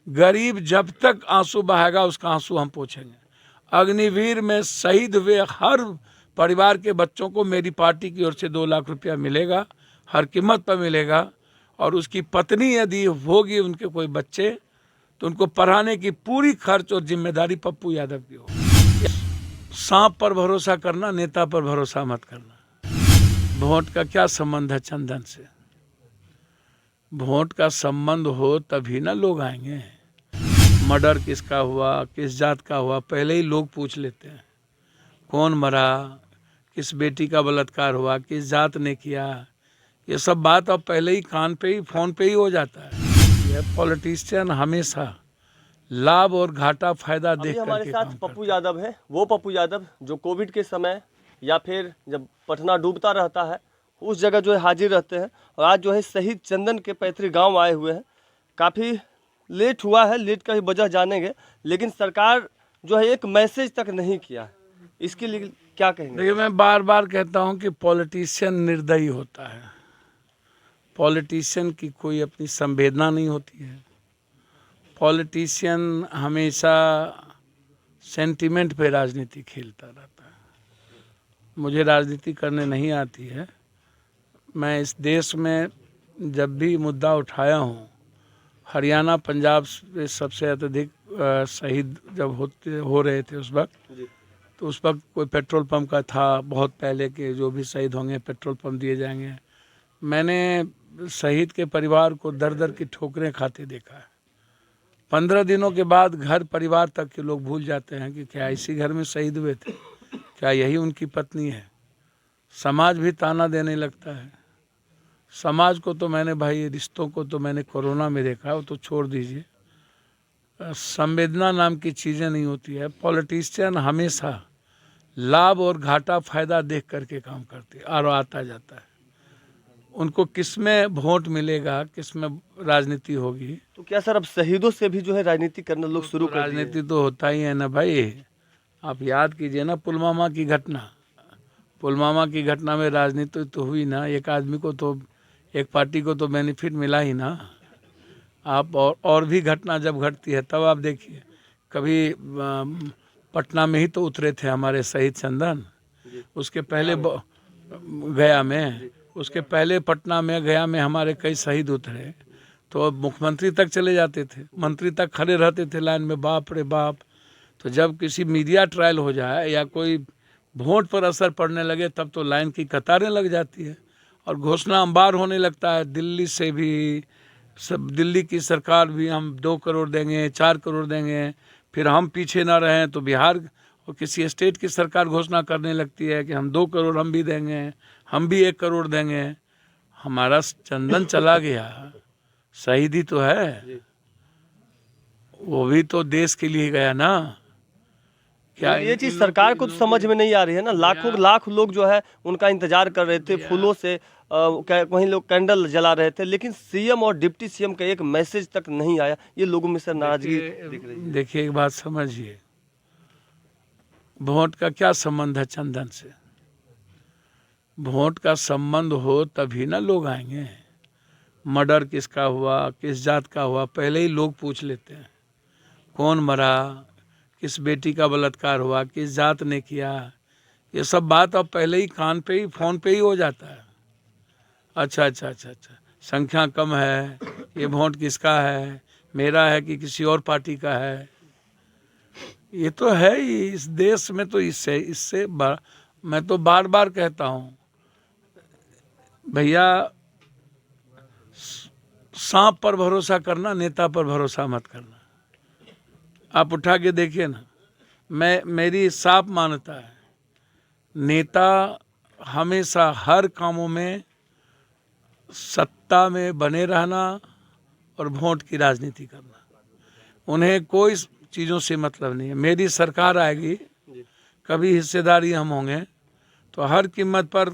गरीब जब तक आंसू बहाएगा उसका आंसू हम पोंछेंगे। अग्निवीर में शहीद हुए हर परिवार के बच्चों को मेरी पार्टी की ओर से 2 लाख रुपया मिलेगा, हर कीमत पर मिलेगा। और उसकी पत्नी यदि होगी उनके कोई बच्चे तो उनको पढ़ाने की पूरी खर्च और जिम्मेदारी पप्पू यादव की होगी। सांप पर भरोसा करना, नेता पर भरोसा मत करना। वोट का क्या संबंध है चंदन से? वोट का संबंध हो तभी ना लोग आएंगे। मर्डर किसका हुआ, किस जात का हुआ, पहले ही लोग पूछ लेते हैं। कौन मरा, किस बेटी का बलात्कार हुआ, किस जात ने किया, ये सब बात अब पहले ही कान पे ही फोन पे ही हो जाता है। ये पॉलिटिशियन हमेशा लाभ और घाटा फायदा देख करके हमारे साथ पप्पू यादव है, वो पप्पू यादव जो कोविड के समय या फिर जब पटना डूबता रहता है उस जगह जो है हाजिर रहते हैं। और आज जो है शहीद चंदन के पैतृक गांव आए हुए हैं। काफ़ी लेट हुआ है, लेट का ही वजह जानेंगे, लेकिन सरकार जो है एक मैसेज तक नहीं किया है। इसके लिए क्या कहेंगे? देखिए, मैं बार बार कहता हूं कि पॉलिटिशियन निर्दयी होता है। पॉलिटिशियन की कोई अपनी संवेदना नहीं होती है। पॉलिटिशियन हमेशा सेंटिमेंट पे राजनीति खेलता रहता है। मुझे राजनीति करने नहीं आती है। मैं इस देश में जब भी मुद्दा उठाया हूँ, हरियाणा पंजाब से सबसे अत्यधिक शहीद जब हो रहे थे उस वक्त, तो उस वक्त कोई पेट्रोल पंप का था, बहुत पहले के जो भी शहीद होंगे पेट्रोल पंप दिए जाएंगे। मैंने शहीद के परिवार को दर दर की ठोकरें खाते देखा है। 15 दिनों के बाद घर परिवार तक के लोग भूल जाते हैं कि क्या इसी घर में शहीद हुए थे, क्या यही उनकी पत्नी है। समाज भी ताना देने लगता है। समाज को तो मैंने, भाई रिश्तों को तो मैंने कोरोना में देखा, वो तो छोड़ दीजिए। संवेदना नाम की चीज़ें नहीं होती है। पॉलिटिशियन हमेशा लाभ और घाटा फायदा देख करके काम करते और आता जाता है। उनको किसमें वोट मिलेगा, किसमें राजनीति होगी। तो क्या सर अब शहीदों से भी जो है राजनीति करना लोग शुरू कर दिए? राजनीति तो होता ही है ना भाई। आप याद कीजिए ना पुलवामा की घटना। पुलवामा की घटना में राजनीति तो हुई ना। एक आदमी को तो, एक पार्टी को तो बेनिफिट मिला ही ना। आप और भी घटना जब घटती है तब आप देखिए। कभी पटना में ही तो उतरे थे हमारे शहीद चंदन। उसके पहले गया में, उसके पहले पटना में, गया में हमारे कई शहीद उतरे। तो मुख्यमंत्री तक चले जाते थे, मंत्री तक खड़े रहते थे लाइन में। बाप रे बाप। तो जब किसी मीडिया ट्रायल हो जाए या कोई वोट पर असर पड़ने लगे तब तो लाइन की कतारें लग जाती है और घोषणा अंबार होने लगता है। दिल्ली से भी, सब दिल्ली की सरकार भी हम 2 करोड़ देंगे, 4 करोड़ देंगे। फिर हम पीछे ना रहें तो बिहार और किसी स्टेट की सरकार घोषणा करने लगती है कि हम 2 करोड़ हम भी देंगे, हम भी 1 करोड़ देंगे। हमारा चंदन चला गया, शहीदी तो है, वो भी तो देश के लिए गया ना। क्या ये चीज सरकार को तो समझ में नहीं आ रही है ना? लाख लोग जो है उनका इंतजार कर रहे थे, फूलों से वहीं लोग कैंडल जला रहे थे, लेकिन सीएम और डिप्टी सीएम का एक मैसेज तक नहीं आया। ये लोगों में से नाराजगी दिख रही है। देखिए, एक बात समझिए, वोट का क्या संबंध है चंदन से? वोट का संबंध हो तभी ना लोग आएंगे। मर्डर किसका हुआ, किस जात का हुआ, पहले ही लोग पूछ लेते हैं। कौन मरा, किस बेटी का बलात्कार हुआ, किस जात ने किया, ये सब बात अब पहले ही कान पे ही फोन पे ही हो जाता है। अच्छा, संख्या कम है, ये वोट किसका है, मेरा है कि किसी और पार्टी का है। ये तो है ही इस देश में। तो इससे मैं तो बार बार कहता हूँ भैया, सांप पर भरोसा करना, नेता पर भरोसा मत करना। आप उठा के देखिए ना। मेरी साफ मान्यता है, नेता हमेशा हर कामों में सत्ता में बने रहना और वोट की राजनीति करना। उन्हें कोई चीज़ों से मतलब नहीं है। मेरी सरकार आएगी, कभी हिस्सेदारी हम होंगे तो हर कीमत पर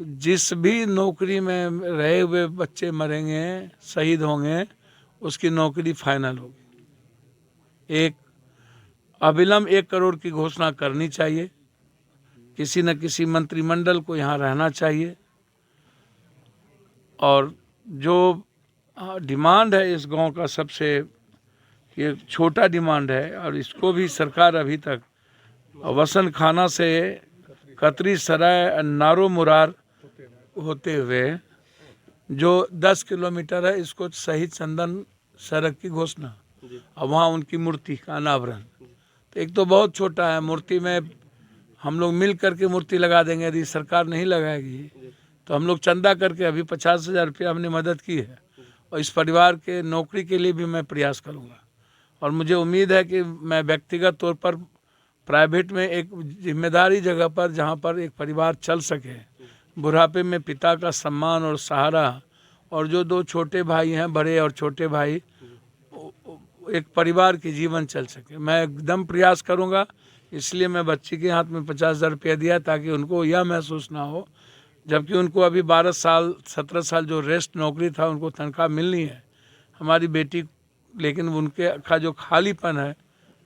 जिस भी नौकरी में रहे हुए बच्चे मरेंगे, शहीद होंगे, उसकी नौकरी फाइनल होगी। एक अविलंब 1 करोड़ की घोषणा करनी चाहिए। किसी न किसी मंत्रिमंडल को यहाँ रहना चाहिए। और जो डिमांड है इस गांव का सबसे ये छोटा डिमांड है और इसको भी सरकार अभी तक वसन खाना से कतरी सराय नारो मुरार होते हुए जो 10 किलोमीटर है इसको शहीद चंदन सड़क की घोषणा और वहाँ उनकी मूर्ति का अनावरण। तो एक तो बहुत छोटा है, मूर्ति में हम लोग मिल करके मूर्ति लगा देंगे, यदि सरकार नहीं लगाएगी तो हम लोग चंदा करके अभी 50,000 रुपया हमने मदद की है और इस परिवार के नौकरी के लिए भी मैं प्रयास करूँगा। और मुझे उम्मीद है कि मैं व्यक्तिगत तौर पर प्राइवेट में एक जिम्मेदारी जगह पर जहाँ पर एक परिवार चल सके, बुढ़ापे में पिता का सम्मान और सहारा, और जो 2 छोटे भाई हैं, बड़े और छोटे भाई, एक परिवार की जीवन चल सके, मैं एकदम प्रयास करूँगा। इसलिए मैं बच्ची के हाथ में 50,000 रुपया दिया ताकि उनको यह महसूस ना हो, जबकि उनको अभी 12 साल 17 साल जो रेस्ट नौकरी था उनको तनख्वाह मिलनी है हमारी बेटी, लेकिन उनके का जो खालीपन है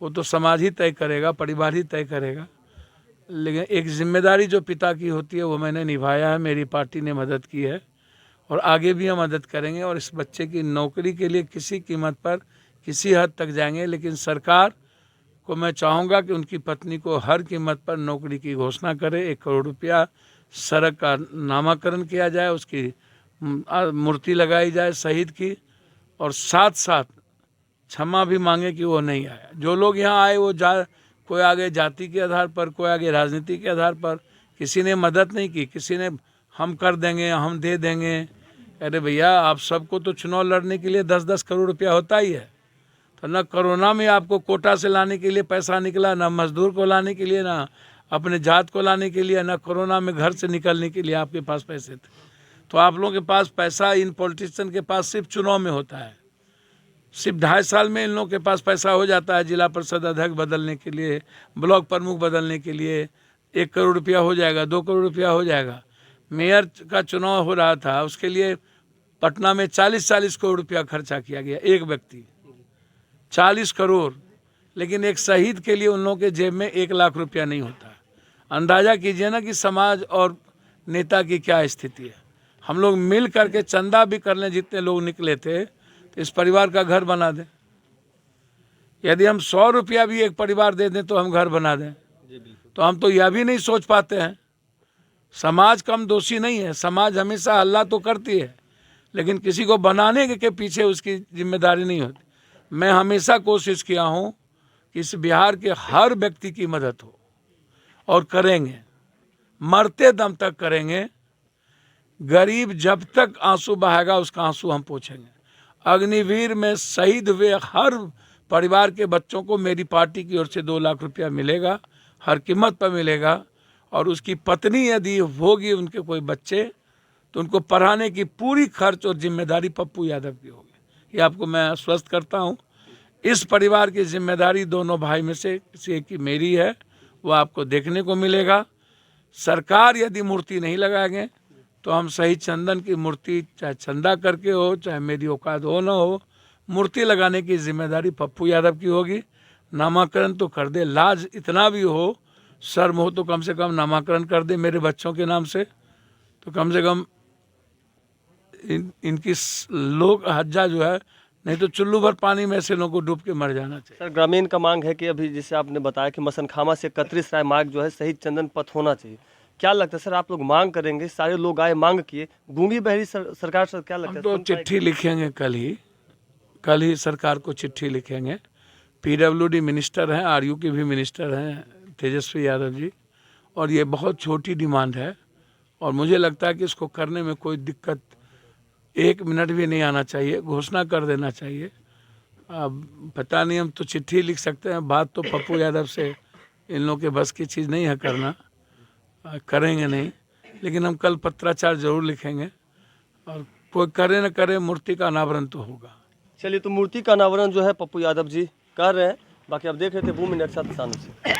वो तो समाज ही तय करेगा, परिवार ही तय करेगा। लेकिन एक जिम्मेदारी जो पिता की होती है वो मैंने निभाया है, मेरी पार्टी ने मदद की है और आगे भी हम मदद करेंगे और इस बच्चे की नौकरी के लिए किसी कीमत पर किसी हद तक जाएंगे। लेकिन सरकार को मैं चाहूँगा कि उनकी पत्नी को हर कीमत पर नौकरी की घोषणा करे, 1 करोड़ रुपया सड़क का नामाकरण किया जाए, उसकी मूर्ति लगाई जाए शहीद की, और साथ साथ क्षमा भी मांगे कि वो नहीं आया। जो लोग यहाँ आए वो कोई आगे जाति के आधार पर, कोई आगे राजनीति के आधार पर, किसी ने मदद नहीं की, किसी ने हम कर देंगे, हम दे देंगे। अरे भैया, आप सबको तो चुनाव लड़ने के लिए 10-10 करोड़ रुपया होता ही है। तो न कोरोना में आपको कोटा से लाने के लिए पैसा निकला, ना मजदूर को लाने के लिए, ना अपने जात को लाने के लिए, ना कोरोना में घर से निकलने के लिए आपके पास पैसे थे। तो आप लोगों के पास पैसा इन पॉलिटिशियन के पास सिर्फ चुनाव में होता है। सिर्फ 2.5 साल में इन लोगों के पास पैसा हो जाता है जिला परिषद अध्यक्ष बदलने के लिए, ब्लॉक प्रमुख बदलने के लिए 1 करोड़ रुपया हो जाएगा, 2 करोड़ रुपया हो जाएगा। मेयर का चुनाव हो रहा था, उसके लिए पटना में 40-40 करोड़ रुपया खर्चा किया गया, एक व्यक्ति 40 करोड़। लेकिन एक शहीद के लिए उन लोगों के जेब में 1 लाख रुपया नहीं होता। अंदाज़ा कीजिए ना कि समाज और नेता की क्या स्थिति है। हम लोग मिल करके चंदा भी कर लें, जितने लोग निकले थे, तो इस परिवार का घर बना दें। यदि हम 100 रुपया भी एक परिवार दे दें तो हम घर बना दें। तो हम तो यह भी नहीं सोच पाते हैं। समाज कम दोषी नहीं है, समाज हमेशा हल्ला तो करती है, लेकिन किसी को बनाने के पीछे उसकी जिम्मेदारी नहीं होती। मैं हमेशा कोशिश किया हूँ कि इस बिहार के हर व्यक्ति की मदद हो, और करेंगे, मरते दम तक करेंगे। गरीब जब तक आंसू बहाएगा उसका आंसू हम पोंछेंगे। अग्निवीर में शहीद हुए हर परिवार के बच्चों को मेरी पार्टी की ओर से 2 लाख रुपया मिलेगा, हर कीमत पर मिलेगा। और उसकी पत्नी यदि होगी, उनके कोई बच्चे, तो उनको पढ़ाने की पूरी खर्च और जिम्मेदारी पप्पू यादव की होगी। ये आपको मैं आश्वस्त करता हूँ। इस परिवार की जिम्मेदारी दोनों भाई में से किसी एक की मेरी है, वो आपको देखने को मिलेगा। सरकार यदि मूर्ति नहीं लगाएंगे तो हम शहीद चंदन की मूर्ति, चाहे चंदा करके हो, चाहे मेरी औकात हो ना हो, मूर्ति लगाने की जिम्मेदारी पप्पू यादव की होगी। नामाकरण तो कर दे, लाज इतना भी हो, शर्म हो तो कम से कम नामाकरण कर दे मेरे बच्चों के नाम से, तो कम से कम इनकी लोग हज्जा जो है, नहीं तो चुल्लू भर पानी में ऐसे लोगों को डूब के मर जाना चाहिए। सर, ग्रामीण का मांग है कि अभी जैसे आपने बताया कि मसनखामा से कतरी सराय मार्ग जो है शहीद चंदन पथ होना चाहिए। क्या लगता है सर, आप लोग मांग करेंगे? सारे लोग आए, मांग किए, गूंगी बहरी सरकार सर क्या लगता है? हम तो चिट्ठी लिखेंगे कल ही सरकार को चिट्ठी लिखेंगे। PWD मिनिस्टर हैं, RU के भी मिनिस्टर हैं तेजस्वी यादव जी, और ये बहुत छोटी डिमांड है और मुझे लगता है कि इसको करने में कोई दिक्कत 1 मिनट भी नहीं आना चाहिए, घोषणा कर देना चाहिए। अब पता नहीं, हम तो चिट्ठी लिख सकते हैं, बात तो पप्पू यादव से इन लोगों के बस की चीज़ नहीं है करना, करेंगे नहीं। लेकिन हम कल पत्राचार जरूर लिखेंगे, और कोई करे न करे मूर्ति का अनावरण तो होगा। चलिए, तो मूर्ति का अनावरण जो है पप्पू यादव जी कर रहे हैं। बाकी आप देख रहे थे भूमि नक्शा किसानों से।